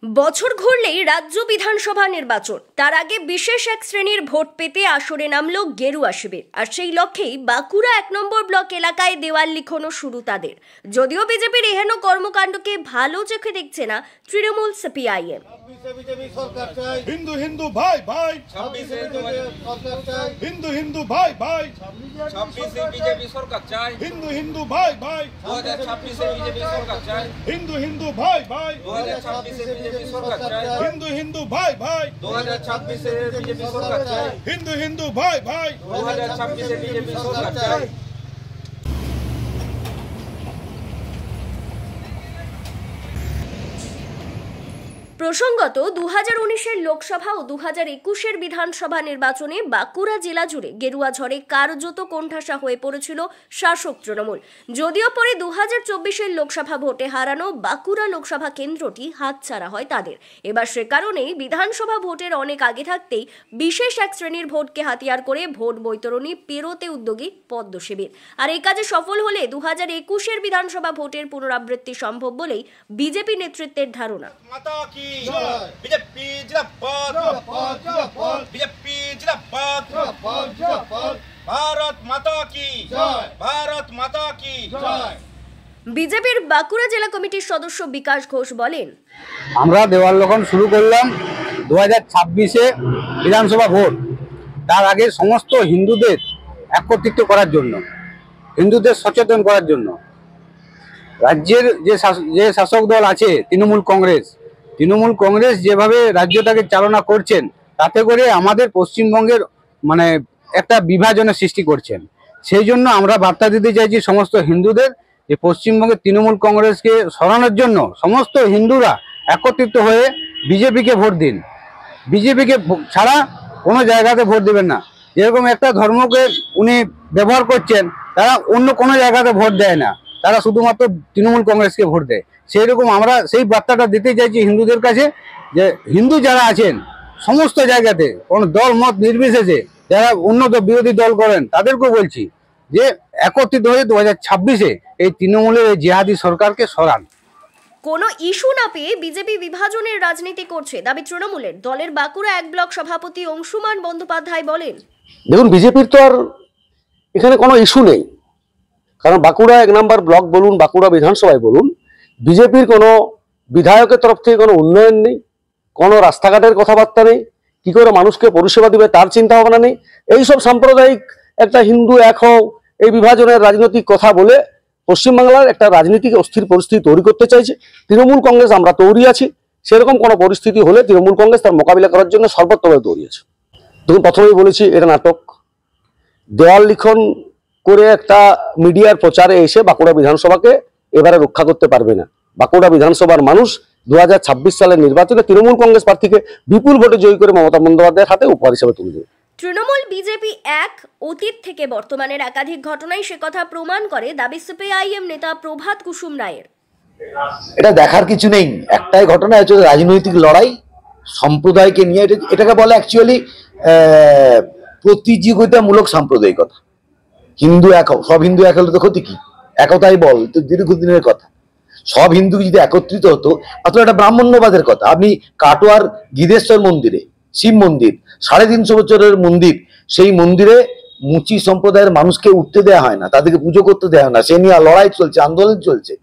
বছর ঘুরলেই রাজ্য বিধানসভা নির্বাচন, তার আগে বিশেষ এক শ্রেণীর ভোট পেতে আসরে নামলো গেরুয়া শিবির। আর সেই লক্ষ্যেই বাঁকুড়া 1 নম্বর ব্লক এলাকায় দেওয়াল লিখনও শুরু তাদের। যদিও বিজেপির এহেন কর্মকাণ্ডকে ভালো চোখে দেখছে না তৃণমূল সিপিআইএম। হিন্দু হিন্দু ভাই ভাই, হিন্দু হিন্দু ভাই ভাই, 26 বিজেপি সরকার চাই, হিন্দু হিন্দু ভাই ভাই, 2026 বিজেপি সরকার চাই, হিন্দু হিন্দু ভাই ভাই, 2026 বিজেপি সরকার চাই, হিন্দু হিন্দু ভাই ভাই, 2026 বিজেপি সরকার চাই, হিন্দু হিন্দু ভাই ভাই, 2026 বিজেপি সরকার চাই। প্রসঙ্গত 2019-এর লোকসভা ও 2021-এর বিধানসভা নির্বাচনে বাঁকুড়া জেলা জুড়ে গেরুয়া ঝড়ে কার্যত কোণঠাসা হয়ে পড়েছিল শাসক তৃণমূল। যদিও পরে 2024-এর লোকসভা ভোটে হারানো বাঁকুড়া লোকসভা কেন্দ্রটি হাতছাড়া হয় তাদের। এবার সে কারণেই বিধানসভা ভোটের অনেক আগে থাকতেই বিশেষ এক শ্রেণীর ভোটকে হাতিয়ার করে ভোট বৈতরণী পেরোতে উদ্যোগী পদ্ম শিবির। আর এই কাজে সফল হলে 2021-এর বিধানসভা ভোটের পুনরাবৃত্তি সম্ভব বলেই বিজেপি নেতৃত্বের ধারণা। বিজেপি জিন্দাবাদ, বিজেপি জিন্দাবাদ, ভারত মাতা কি জয়, ভারত মাতা কি জয়। বিজেপির বাঁকুড়া জেলা কমিটির সদস্য বিকাশ ঘোষ বলেন, আমরা দেওয়াল লিখন শুরু করলাম 2026-এ বিধানসভা ভোট। তার আগে সমস্ত হিন্দুদের একত্রিত করার জন্য, হিন্দুদের সচেতন করার জন্য রাজ্যের যে শাসক দল আছে তৃণমূল কংগ্রেস যেভাবে রাজ্যটাকে চালনা করছেন, তাতে করে আমাদের পশ্চিমবঙ্গের একটা বিভাজনের সৃষ্টি করছেন। সেই জন্য আমরা বার্তা দিতে চাইছি সমস্ত হিন্দুদের যে পশ্চিমবঙ্গের তৃণমূল কংগ্রেসকে সরানোর জন্য সমস্ত হিন্দুরা একত্রিত হয়ে বিজেপিকে ভোট দিন। বিজেপিকে ছাড়া কোনো জায়গাতে ভোট দেবেন না। যেরকম একটা ধর্মকে উনি ব্যবহার করছেন, তারা অন্য কোনো জায়গাতে ভোট দেয় না, তারা শুধুমাত্র তৃণমূল কংগ্রেসকে ভোট দেয়। সেই রকম আমরা সেই বার্তাটা দিতে চাইছি হিন্দুদের কাছে, যে হিন্দু যারা আছেন সমস্ত জায়গাতে কোনো দল মত নির্বিশেষে যারা অন্য বিরোধী দল করেন, তাদেরকেও বলছি যে একত্রিত হয়ে 2026-এ এই তৃণমূলের এই জিহাদি সরকারকে সরান। কোনো ইস্যু না পেয়ে বিজেপি বিভাজনের রাজনীতি করছে দাবি তৃণমূলের। দলের বাঁকুড়া 1 ব্লক সভাপতি অংশুমান বন্দ্যোপাধ্যায় বলেন, দেখুন, বিজেপির তো আর এখানে কোনো ইস্যু নেই, কারণ বাঁকুড়া 1 নম্বর ব্লক বলুন, বাঁকুড়া বিধানসভায় বলুন, বিজেপির কোনো বিধায়কের তরফ থেকে কোনো উন্নয়ন নেই, কোনো রাস্তাঘাটের কথাবার্তা নেই, কি করে মানুষকে পরিষেবা দিবে তার চিন্তা ভাবনা নেই। এইসব সাম্প্রদায়িক একটা হিন্দু এক হও, এই বিভাজনের রাজনৈতিক কথা বলে পশ্চিমবাংলার একটা রাজনীতিক অস্থির পরিস্থিতি তৈরি করতে চাইছে তৃণমূল কংগ্রেস। আমরা তৈরি আছি, সেরকম কোনো পরিস্থিতি হলে তৃণমূল কংগ্রেস তার মোকাবিলা করার জন্য সর্বোত্তভাবে তৈরি আছে। দেখুন, প্রথমেই বলেছি এটা নাটক। দেওয়াল লিখন করে একটা মিডিয়ার প্রচারে এসে বাঁকুড়া বিধানসভাকে এবারে রক্ষা করতে পারবে না। বাঁকুড়া বিধানসভার মানুষ 2026 সালের নির্বাচনে তৃণমূল কংগ্রেস প্রার্থীকে বিপুল ভোটে জয়ী করে মমতা বন্দ্যোপাধ্যায়ের হাতে উপহার হিসেবে তুলে দেবে। তৃণমূল বিজেপি এক, অতীত থেকে বর্তমানের একাধিক ঘটনায় সে কথা প্রমাণ করে দাবি সিপিআইএম নেতা প্রভাত কুসুম রায়ের। এটা দেখার কিছু নেই, একটাই ঘটনা হচ্ছে রাজনৈতিক লড়াই সম্প্রদায়কে নিয়ে। এটাকে বলে অ্যাকচুয়ালি প্রতিযোগিতামূলক সাম্প্রদায়িকতা। হিন্দু এক, সব হিন্দু এক হলে তো ক্ষতি কি? একতাই বল তো দীর্ঘদিনের কথা। সব হিন্দু যদি একত্রিত হতো, আসলে একটা ব্রাহ্মণ্যবাদের কথা। আপনি কাটোয়ার গিদেশ্বর মন্দিরে, শিব মন্দির, 350 বছরের মন্দির, সেই মন্দিরে মুচি সম্প্রদায়ের মানুষকে উঠতে দেওয়া হয় না, তাদেরকে পুজো করতে দেওয়া হয় না। সে নিয়ে লড়াই চলছে, আন্দোলন চলছে।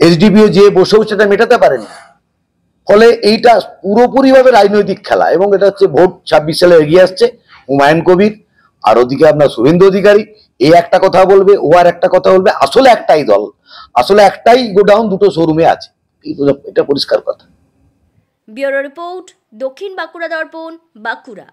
এসডিপিও যে বসেও সেটা মেটাতে পারেনি। ফলে এইটা পুরোপুরিভাবে রাজনৈতিক খেলা, এবং এটা হচ্ছে ভোট 26 সালে এগিয়ে আসছে। হুমায়ুন কবির আর ওদিকে আপনার শুভেন্দু অধিকারী এই একটা কথা বলবে, ও আর একটা কথা বলবে। আসলে একটাই দল, আসলে একটাই গোডাউন, দুটো শোরুমে আছে, এটা পরিষ্কার কথা। ব্যুরো রিপোর্ট, দক্ষিণ বাঁকুড়া দর্পণ, বাঁকুড়া।